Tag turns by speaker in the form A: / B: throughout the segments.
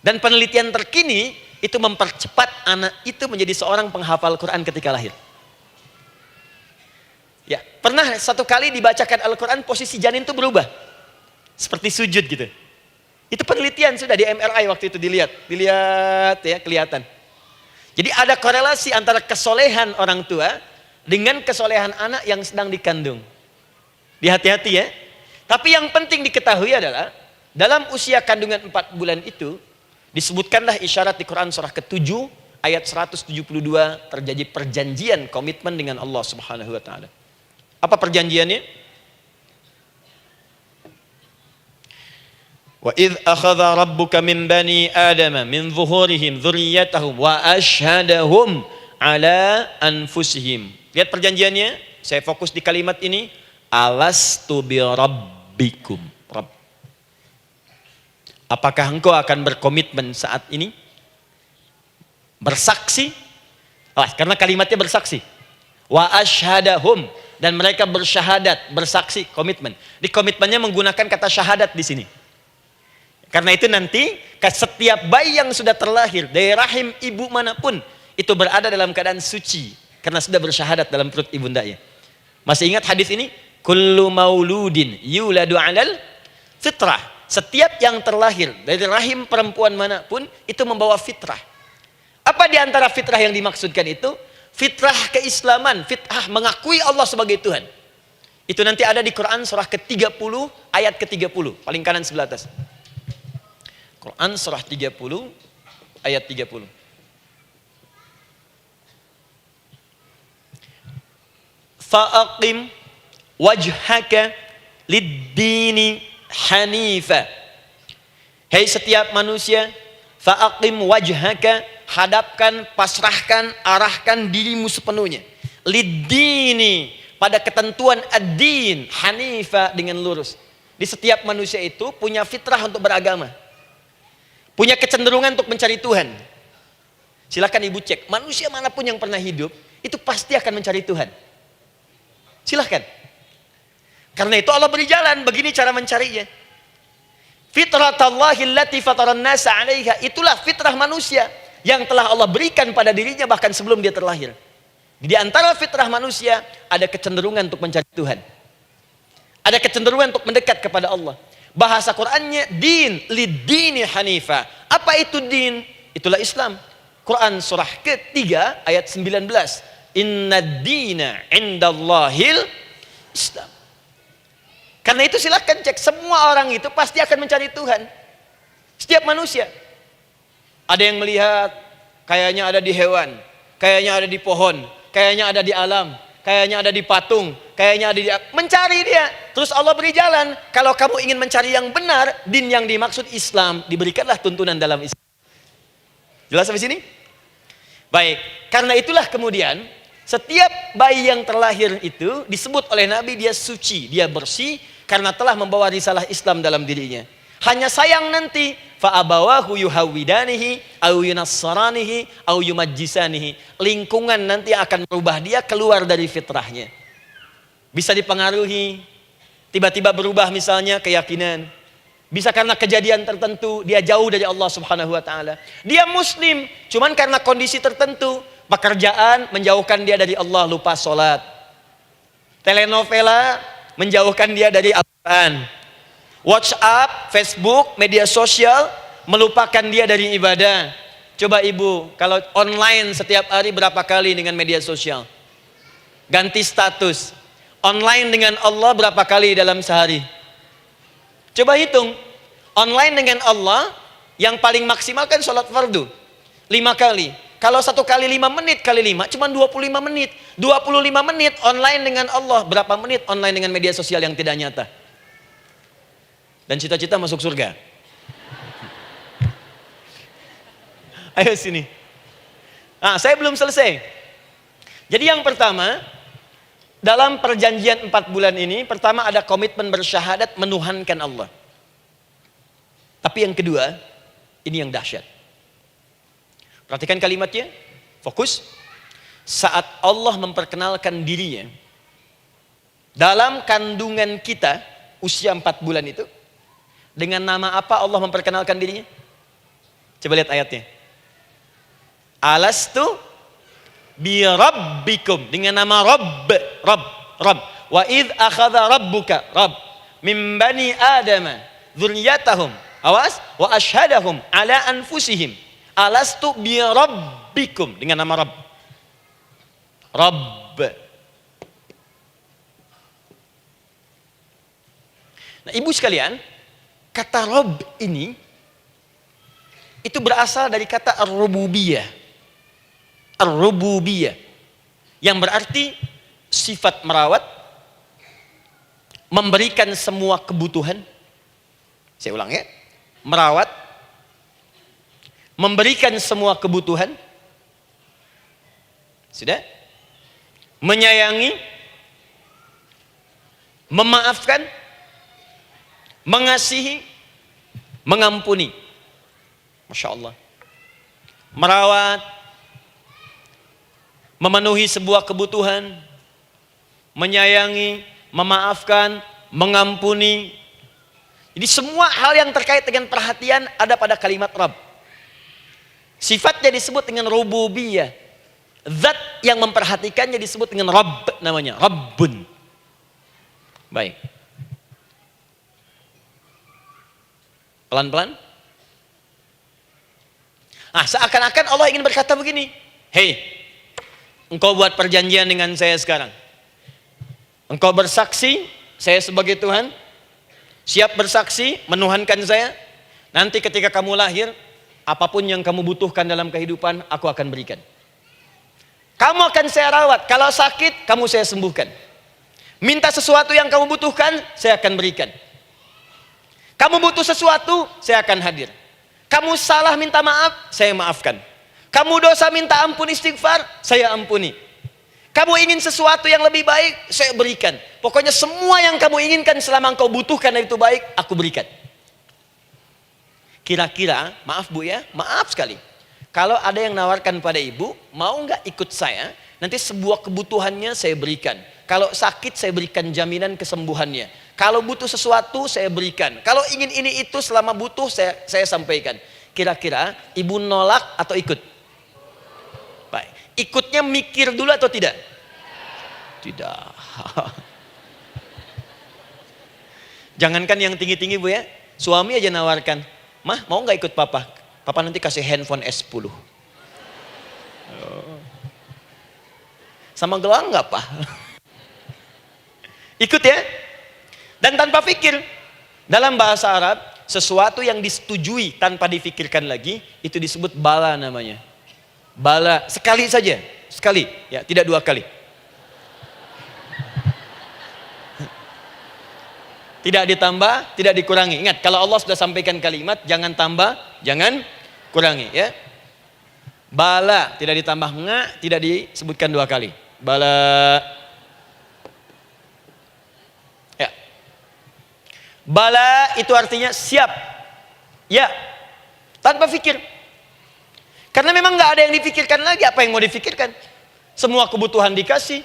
A: Dan penelitian terkini itu mempercepat anak itu menjadi seorang penghafal Quran ketika lahir. Ya, pernah satu kali dibacakan Al-Quran posisi janin itu berubah. Seperti sujud gitu. Itu penelitian sudah di MRI waktu itu dilihat ya, kelihatan. Jadi ada korelasi antara kesolehan orang tua dengan kesolehan anak yang sedang dikandung. Hati-hati ya. Tapi yang penting diketahui adalah dalam usia kandungan 4 bulan itu disebutkanlah isyarat di Quran surah ke-7 ayat 172 terjadi perjanjian komitmen dengan Allah Subhanahu wa taala. Apa perjanjiannya? Wa idh akhadha rabbuka min bani adama min zuhurihim dzurriyyatahum wa ashhadahum ala anfusihim. Lihat perjanjiannya, saya fokus di kalimat ini, alastu bi rabbikum. Rabb. Apakah engkau akan berkomitmen saat ini? Bersaksi? Karena kalimatnya bersaksi. Wa ashhadahum, dan mereka bersyahadat, bersaksi, komitmen. Di komitmennya menggunakan kata syahadat di sini. Karena itu nanti setiap bayi yang sudah terlahir dari rahim ibu manapun itu berada dalam keadaan suci karena sudah bersyahadat dalam perut ibundanya. Masih ingat hadis ini? Kullu mauludin yuladu 'alal fitrah. Setiap yang terlahir dari rahim perempuan manapun itu membawa fitrah. Apa di antara fitrah yang dimaksudkan itu? Fitrah keislaman, fitrah mengakui Allah sebagai Tuhan. Itu nanti ada di Quran surah ke-30 ayat ke-30, paling kanan sebelah atas. Quran surah 30 ayat 30. Fa'aqim wajhaka lid-dini hanifa. Hei setiap manusia, fa'aqim wajhaka, hadapkan, pasrahkan, arahkan dirimu sepenuhnya. Lid-dini, pada ketentuan ad-din, hanifa, dengan lurus. Di setiap manusia itu punya fitrah untuk beragama. Punya kecenderungan untuk mencari Tuhan. Silakan ibu cek, manusia manapun yang pernah hidup, itu pasti akan mencari Tuhan. Silakan. Karena itu Allah beri jalan, begini cara mencarinya. Fitratallahi allati fataran nasa 'alaiha, itulah fitrah manusia yang telah Allah berikan pada dirinya bahkan sebelum dia terlahir. Di antara fitrah manusia ada kecenderungan untuk mencari Tuhan. Ada kecenderungan untuk mendekat kepada Allah. Bahasa Qur'annya din, lid-dini hanifa. Apa itu din? Itulah Islam. Quran surah ke-3 ayat 19. Innad dina indallahil Islam. Karena itu silakan cek, semua orang itu pasti akan mencari Tuhan. Setiap manusia. Ada yang melihat kayaknya ada di hewan, kayaknya ada di pohon, kayaknya ada di alam, kayaknya ada di patung, kayaknya ada di mencari dia. Terus Allah beri jalan. Kalau kamu ingin mencari yang benar, din yang dimaksud Islam, diberikanlah tuntunan dalam Islam. Jelas sampai sini? Baik, karena itulah kemudian setiap bayi yang terlahir itu disebut oleh Nabi dia suci, dia bersih karena telah membawa risalah Islam dalam dirinya. Hanya sayang nanti fa'abawahu yuhawidanihi au yunassaranihi au yumajjisanihi. Lingkungan nanti akan merubah dia keluar dari fitrahnya. Bisa dipengaruhi, tiba-tiba berubah misalnya keyakinan. Bisa karena kejadian tertentu dia jauh dari Allah Subhanahu wa taala. Dia muslim, cuman karena kondisi tertentu, pekerjaan menjauhkan dia dari Allah, lupa sholat. Telenovela menjauhkan dia dari Al-Quran. WhatsApp, Facebook, media sosial melupakan dia dari ibadah. Coba ibu, kalau online setiap hari berapa kali dengan media sosial? Ganti status. Online dengan Allah berapa kali dalam sehari? Coba hitung. Online dengan Allah yang paling maksimal kan sholat fardu 5 kali. Kalau 1 kali 5 menit kali 5 cuma 25 menit. 25 menit online dengan Allah. Berapa menit online dengan media sosial yang tidak nyata? Dan cita-cita masuk surga. Ayo sini. Saya belum selesai. Jadi yang pertama, dalam perjanjian 4 bulan ini, pertama ada komitmen bersyahadat menuhankan Allah. Tapi yang kedua, ini yang dahsyat. Perhatikan kalimatnya, fokus. Saat Allah memperkenalkan dirinya, dalam kandungan kita, usia 4 bulan itu, dengan nama apa Allah memperkenalkan dirinya? Coba lihat ayatnya. Alastu bi rabbikum, dengan nama Rabb, Rabb. Wa id akhadha rabbuka, Rabb, min bani Adama dzurriyyatahum, awas, wa asyhadahum ala anfusihim. Alastu bi rabbikum, dengan nama Rabb. Rabb. Nah, ibu sekalian, kata Rabb ini itu berasal dari kata ar-rububiyah. Ar-rububiyah yang berarti sifat merawat, memberikan semua kebutuhan. Saya ulang ya. Merawat, memberikan semua kebutuhan. Sudah? Menyayangi, memaafkan, mengasihi, mengampuni. Masya Allah. Merawat, memenuhi sebuah kebutuhan, menyayangi, memaafkan, mengampuni. Jadi semua hal yang terkait dengan perhatian ada pada kalimat Rabb. Sifatnya disebut dengan rububiyah. Zat yang memperhatikannya disebut dengan Rabb, namanya Rabbun. Baik. Pelan-pelan. Seakan-akan Allah ingin berkata begini, hei, engkau buat perjanjian dengan saya sekarang. Engkau bersaksi, saya sebagai Tuhan, siap bersaksi, menuhankan saya. Nanti ketika kamu lahir, apapun yang kamu butuhkan dalam kehidupan, aku akan berikan. Kamu akan saya rawat, kalau sakit, kamu saya sembuhkan. Minta sesuatu yang kamu butuhkan, saya akan berikan. Kamu butuh sesuatu, saya akan hadir. Kamu salah minta maaf, saya maafkan. Kamu dosa minta ampun istighfar, saya ampuni. Kamu ingin sesuatu yang lebih baik, saya berikan. Pokoknya semua yang kamu inginkan selama engkau butuhkan dan itu baik, aku berikan. Kira-kira, maaf Bu ya, maaf sekali. Kalau ada yang nawarkan pada ibu, mau nggak ikut saya? Nanti sebuah kebutuhannya saya berikan. Kalau sakit saya berikan jaminan kesembuhannya. Kalau butuh sesuatu saya berikan. Kalau ingin ini itu selama butuh saya sampaikan. Kira-kira ibu nolak atau ikut? Baik. Ikutnya mikir dulu atau tidak? Tidak. Jangankan yang tinggi-tinggi Bu ya. Suami aja nawarkan. Mah mau nggak ikut papa? Papa nanti kasih handphone S10. Sama gelang nggak Pak? Ikut ya. Dan tanpa pikir. Dalam bahasa Arab, sesuatu yang disetujui tanpa difikirkan lagi, itu disebut bala namanya. Bala, sekali saja. Sekali, ya, tidak dua kali. Tidak ditambah, tidak dikurangi. Ingat, kalau Allah sudah sampaikan kalimat, jangan tambah, jangan kurangi. Ya. Bala, tidak ditambah nga, tidak disebutkan dua kali. Bala. Ya. Bala itu artinya siap. Ya. Tanpa pikir. Karena memang nggak ada yang dipikirkan lagi. Apa yang mau dipikirkan? Semua kebutuhan dikasih.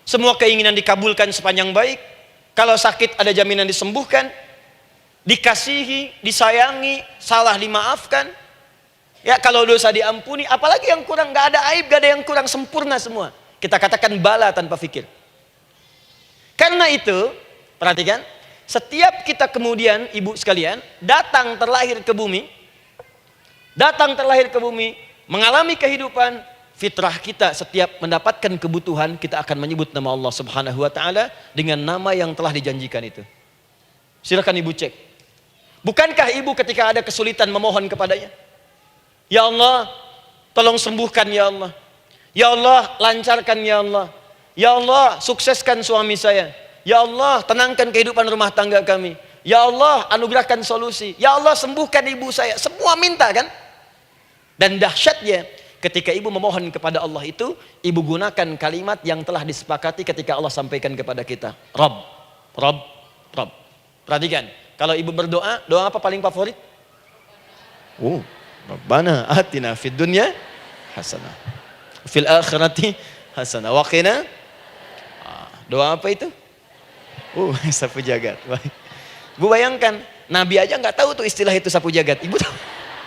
A: Semua keinginan dikabulkan sepanjang baik. Kalau sakit ada jaminan disembuhkan, dikasihi, disayangi, salah dimaafkan. Ya, kalau dosa diampuni, apalagi yang kurang, nggak ada aib, nggak ada yang kurang, sempurna semua. Kita katakan bala tanpa fikir. Karena itu, perhatikan, setiap kita kemudian, ibu sekalian, datang terlahir ke bumi, mengalami kehidupan, fitrah kita setiap mendapatkan kebutuhan, kita akan menyebut nama Allah Subhanahu wa taala dengan nama yang telah dijanjikan itu. Silakan ibu cek. Bukankah ibu ketika ada kesulitan memohon kepadanya? Ya Allah, tolong sembuhkan ya Allah. Ya Allah, lancarkan ya Allah. Ya Allah, sukseskan suami saya. Ya Allah, tenangkan kehidupan rumah tangga kami. Ya Allah, anugerahkan solusi. Ya Allah, sembuhkan ibu saya. Semua minta kan? Dan dahsyatnya, ketika ibu memohon kepada Allah itu, ibu gunakan kalimat yang telah disepakati ketika Allah sampaikan kepada kita. Rabb, Rabb, Rabb. Perhatikan, kalau ibu berdoa, doa apa paling favorit? Rabbana atina fid dunya hasanah, fil akhirati hasanah, wa qina. Doa apa itu? Sapu jagat. Bu bayangkan, Nabi aja nggak tahu tuh istilah itu sapu jagat. Ibu tahu?